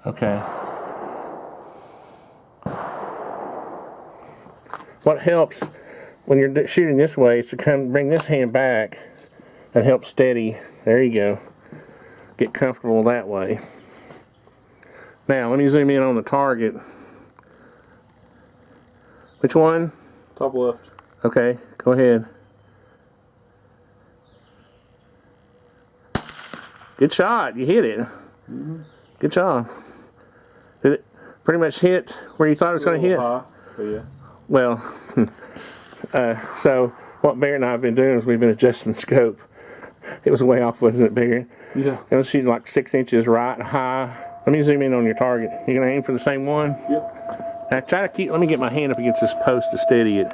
Okay. What helps when you're shooting this way is to come bring this hand back and help steady. There you go. Get comfortable that way. Now let me zoom in on the target. Which one? Top left. Okay, go ahead. Good shot. You hit it. Good job. Did it pretty much hit where you thought it was going to hit? High, but yeah. Well, so what Barrett and I have been doing is we've been adjusting scope. It was way off, wasn't it, Barrett? Yeah. It was shooting like 6 inches right high. Let me zoom in on your target. You gonna aim for the same one? Yep. Now try to keep. Let me get my hand up against this post to steady it.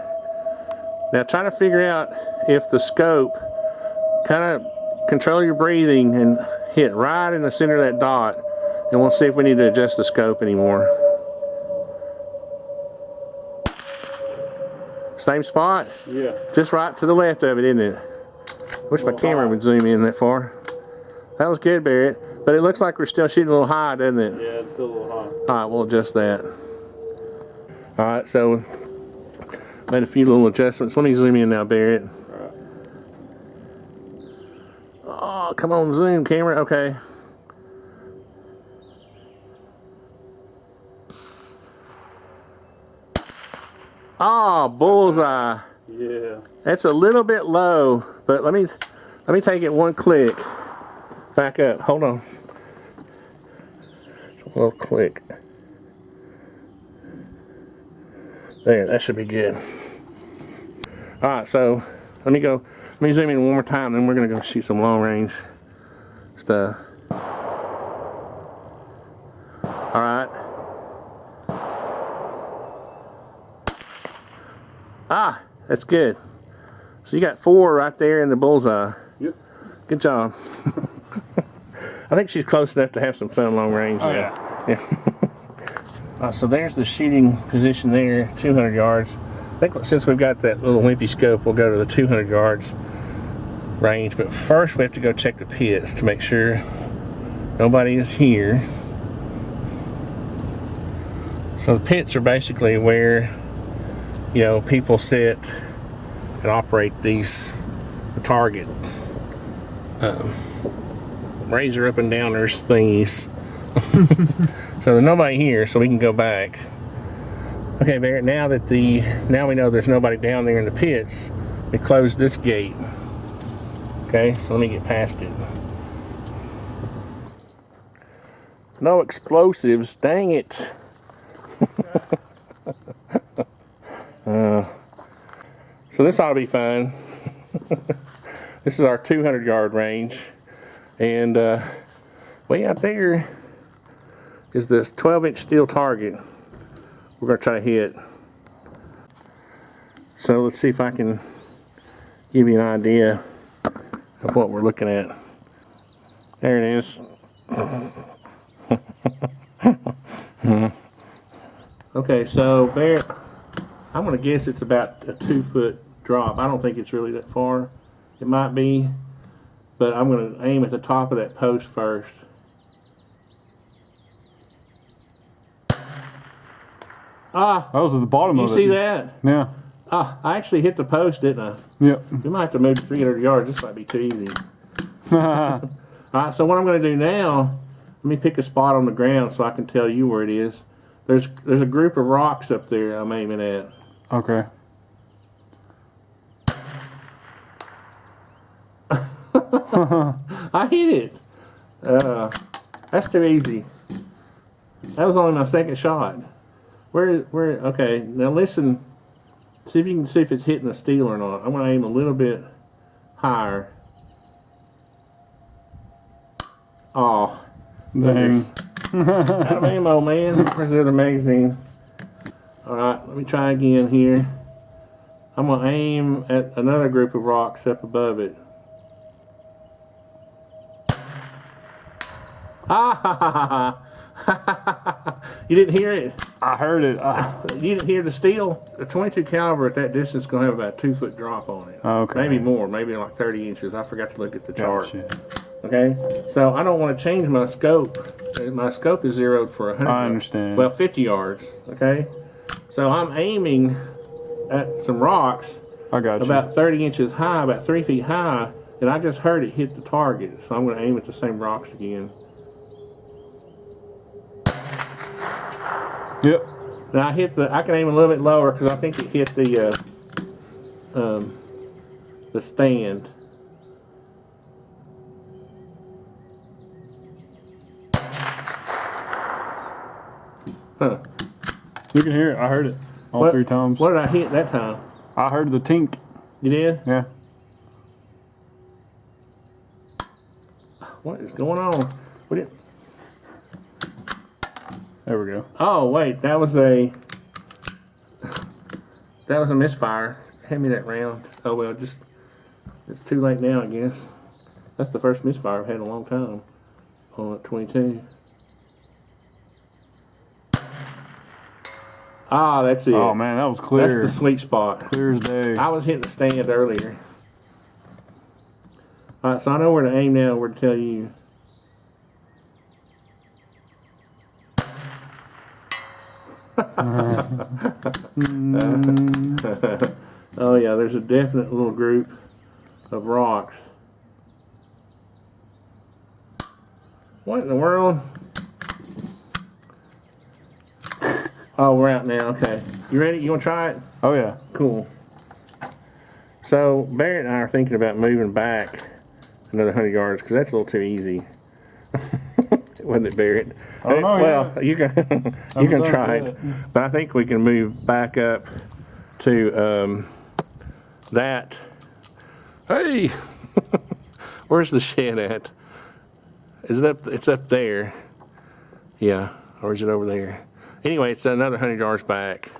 Now try to figure out if the scope. Kind of control your breathing and hit right in the center of that dot. And we'll see if we need to adjust the scope anymore. Same spot? Yeah. Just right to the left of it, isn't it? Wish my camera would zoom in that far. That was good, Barrett. But it looks like we're still shooting a little high, doesn't it? Yeah, it's still a little high. Alright, we'll adjust that. Alright, so made a few little adjustments. Let me zoom in now, Barrett. Alright. Oh, come on, zoom camera. Okay. Oh, bullseye. Yeah. That's a little bit low, but let me take it one click. Back up. Hold on. A little click. There, that should be good. Alright, so let me zoom in one more time, then we're gonna go shoot some long range stuff. Alright. Ah, that's good. So you got 4 right there in the bullseye. Yep. Good job. I think she's close enough to have some fun long range. Oh, now. Yeah. So there's the shooting position there, 200 yards. I think since we've got that little wimpy scope, we'll go to the 200 yards range. But first we have to go check the pits to make sure nobody is here. So the pits are basically where, you know, people sit and operate the target razor up and downers thingies. So there's nobody here, so we can go back. Okay, Barrett, now we know there's nobody down there in the pits, we close this gate. Okay, so let me get past it. No explosives, dang it. So this ought to be fun. This is our 200 yard range, and way out there is this 12-inch steel target we're going to try to hit. So let's see if I can give you an idea of what we're looking at. There it is. Okay, so Barrett, I'm going to guess it's about a 2-foot drop. I don't think it's really that far. It might be, but I'm going to aim at the top of that post first. Ah, that was at the bottom of it. You see that? Yeah. Ah, I actually hit the post, didn't I? Yep. We might have to move 300 yards. This might be too easy. Alright, so what I'm going to do now, let me pick a spot on the ground so I can tell you where it is. There's a group of rocks up there I'm aiming at. Okay. I hit it. That's too easy. That was only my second shot. Okay, now listen. See if you can see if it's hitting the steel or not. I'm going to aim a little bit higher. Oh, Dang. Out of ammo, man. Where's the other magazine? Alright, let me try again here. I'm going to aim at another group of rocks up above it. Ah! You didn't hear it? I heard it. You didn't hear the steel? A 22 caliber at that distance is going to have about a 2-foot drop on it. Okay. Maybe more, maybe like 30 inches. I forgot to look at the chart. Gotcha. Okay, so I don't want to change my scope. My scope is zeroed for 100. I understand. Well, 50 yards. Okay, so I'm aiming at some rocks. I got you. About 30 inches high, about 3 feet high, and I just heard it hit the target. So I'm going to aim at the same rocks again. Yep. Now I can aim a little bit lower because I think it hit the stand. Huh. You can hear it. I heard it all 3 times. What did I hit that time? I heard the tink. You did? Yeah. What is going on? There we go. Oh wait, that was a misfire. Hand me that round. Oh well, it's too late now, I guess. That's the first misfire I've had in a long time on a 22. Ah, that's it. Oh man, that was clear. That's the sweet spot. Clear as day. I was hitting the stand earlier. Alright, so I know where to aim now, where to tell you. Oh yeah, there's a definite little group of rocks. What in the world? Oh, we're out now. Okay, you ready? You want to try it? Oh yeah. Cool. So Barrett and I are thinking about moving back another 100 yards because that's a little too easy. Wasn't it, Barrett? Oh, no, well, yeah. you can try it, but I think we can move back up to that. Hey, where's the shed at? Is it up? It's up there. Yeah, or is it over there? Anyway, it's another 100 yards back,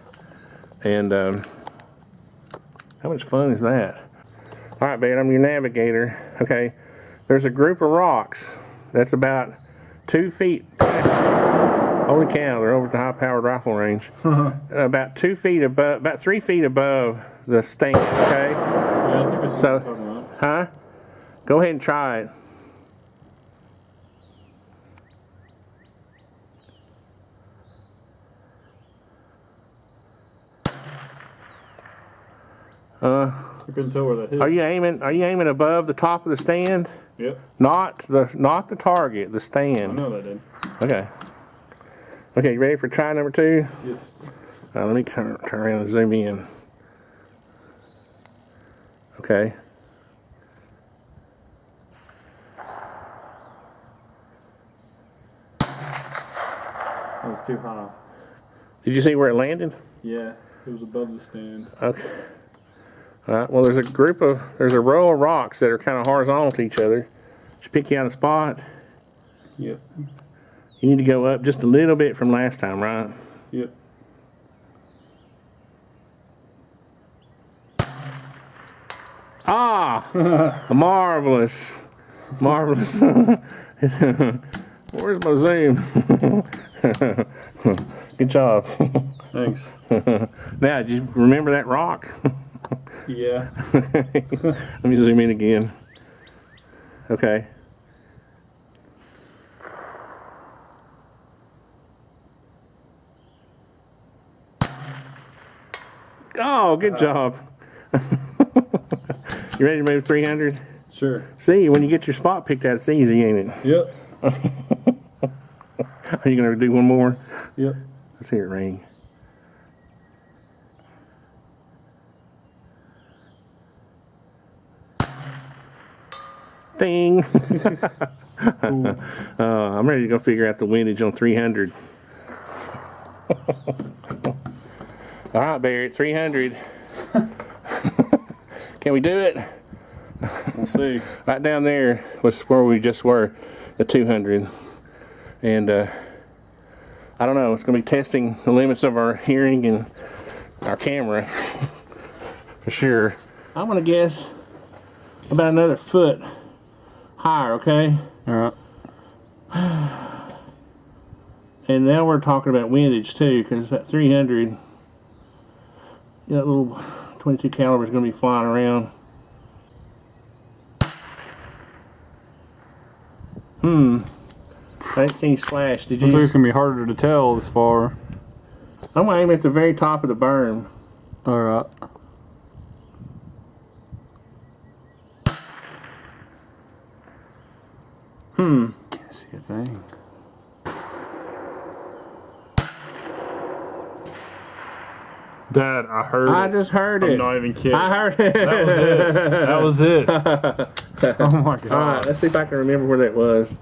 and how much fun is that? All right, Barrett, I'm your navigator. Okay, there's a group of rocks that's about 2 feet. Holy cow, they're over at the high-powered rifle range. About 2 feet above, about 3 feet above the stand, okay? Yeah, I think that's So, what I'm talking about. huh? Go ahead and try it. I couldn't tell where that hit. Are you aiming above the top of the stand? Yep. Not the target, the I stand. know that did. Okay. Okay, you ready for try number 2? Yes. Let me turn around and zoom in. Okay. That was too high. Did you see where it landed? Yeah, it was above the stand. Okay. All right. Well, there's a row of rocks that are kind of horizontal to each other. Should pick you out a spot. Yep. You need to go up just a little bit from last time, right? Yep. Ah, marvelous, marvelous. Where's my zoom? Good job. Thanks. Now, did you remember that rock? Yeah. Let me zoom in again. Okay. Oh, good job. You ready to move 300? Sure. See, when you get your spot picked out, it's easy, ain't it? Yep. Are you going to do one more? Yep. Let's hear it ring. Ding. I'm ready to go figure out the windage on 300. All right, Barrett, 300. Can we do it? We'll see. Right down there was where we just were, the 200. And I don't know. It's going to be testing the limits of our hearing and our camera for sure. I'm going to guess about another foot higher, okay? All right. And now we're talking about windage too, because that 300, that little 22 caliber is going to be flying around. I didn't see any splash, did you? Looks like it's going to be harder to tell this far. I'm going to aim at the very top of the berm. All right. Can't see a thing. Dad, I heard I it. just heard it. I'm not even kidding. I heard it. That was it. Oh my god. Alright, let's see if I can remember where that was.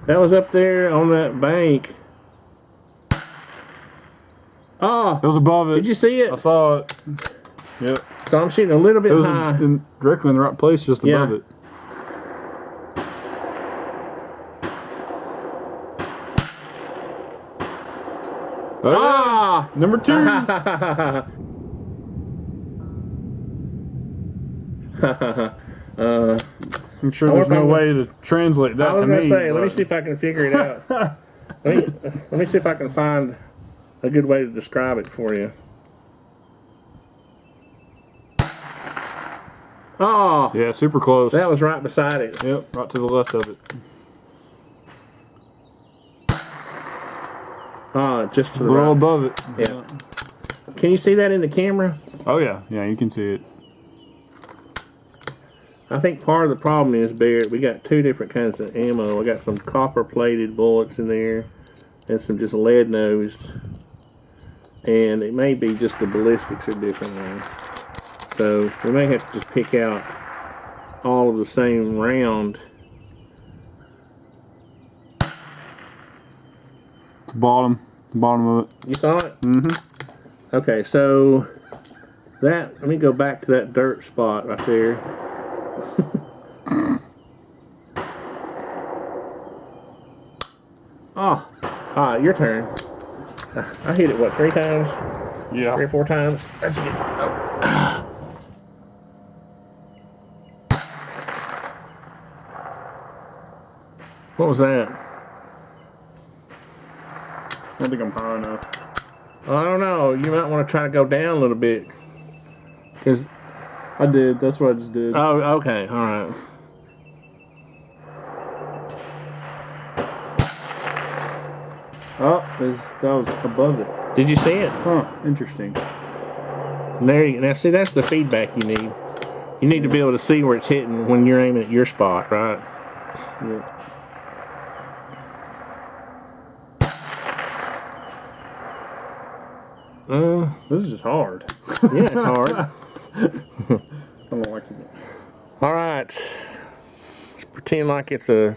That was up there on that bank. Oh, It was above it. did you see I it? saw it. Yep. So I'm shooting a little bit It was high. directly in the right place, just above Yeah. it. Oh, yeah. Ah! Number 2. I'm sure there's no way to translate that I was to going me. to say, let me but- see if I can figure it out. let me see if I can find a good way to describe it for you. Oh, Yeah, super close. that was right beside it. Yep, right to the left of it. Oh, just to A the little right. above it. Yeah. Can you see that in the camera? Oh yeah, yeah, you can see it. I think part of the problem is, Barrett, we got two different kinds of ammo. I got some copper-plated bullets in there and some just lead-nosed. And it may be just the ballistics are different there. So we may have to just pick out all of the same round. It's the bottom of it. You saw it? Mm-hmm. Okay, so that, let me go back to that dirt spot right there. Oh, your turn. I hit it, what, 3 times? 3 Yeah. or 4 times? That's good. Oh. What was that? I don't think I'm high enough. I don't know. You might want to try to go down a little bit. Cause, I did. That's what I just did. oh, okay, all right. Oh, that was above it. Did you see it? Huh, interesting. There you, now see, that's the feedback you need. You need to be able to see where it's hitting when you're aiming at your spot, right? Yeah. This is just hard. Yeah, it's hard. I don't like it. All right. Let's pretend like it's a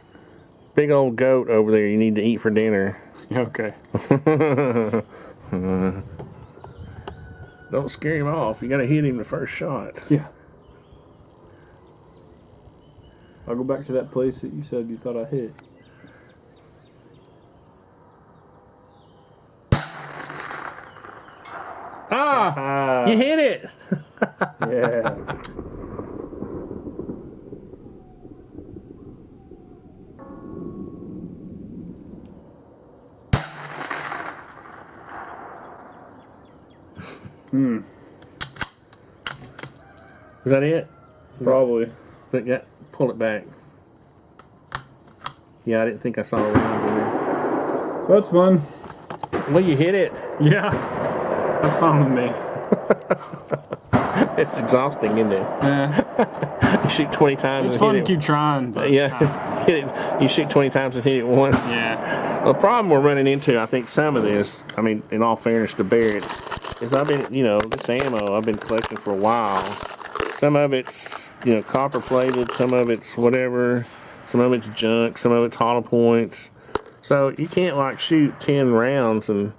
big old goat over there you need to eat for dinner. Okay. Don't scare him off. You got to hit him the first shot. Yeah. I'll go back to that place that you said you thought I hit. Ah! You hit it! Yeah. Is that it? Probably. But yeah, pull it back. Yeah, I didn't think I saw a round in there. That's fun. Well, you hit it. Yeah. That's fine with me. It's exhausting, isn't it? Yeah. You shoot 20 times It's and fun hit to it. keep trying, but Yeah, hit it. You shoot 20 times and hit it once. yeah. The problem we're running into, I think some of this, I mean, in all fairness to Barrett, is I've been, this ammo I've been collecting for a while. Some of it's, copper plated, some of it's whatever, some of it's junk, some of it's hollow points. So you can't shoot 10 rounds and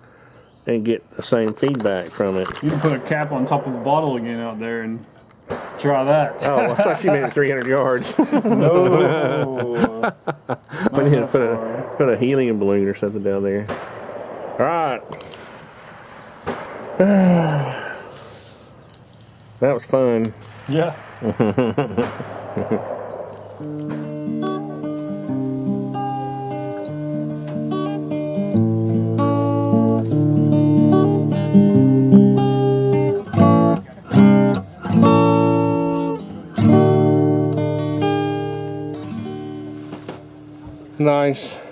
get the same feedback from it. You can put a cap on top of the bottle again out there and try that. Oh, I thought you meant 300 yards. No. We need to put Put a helium balloon or something down there. All right. That was fun. Yeah. Nice.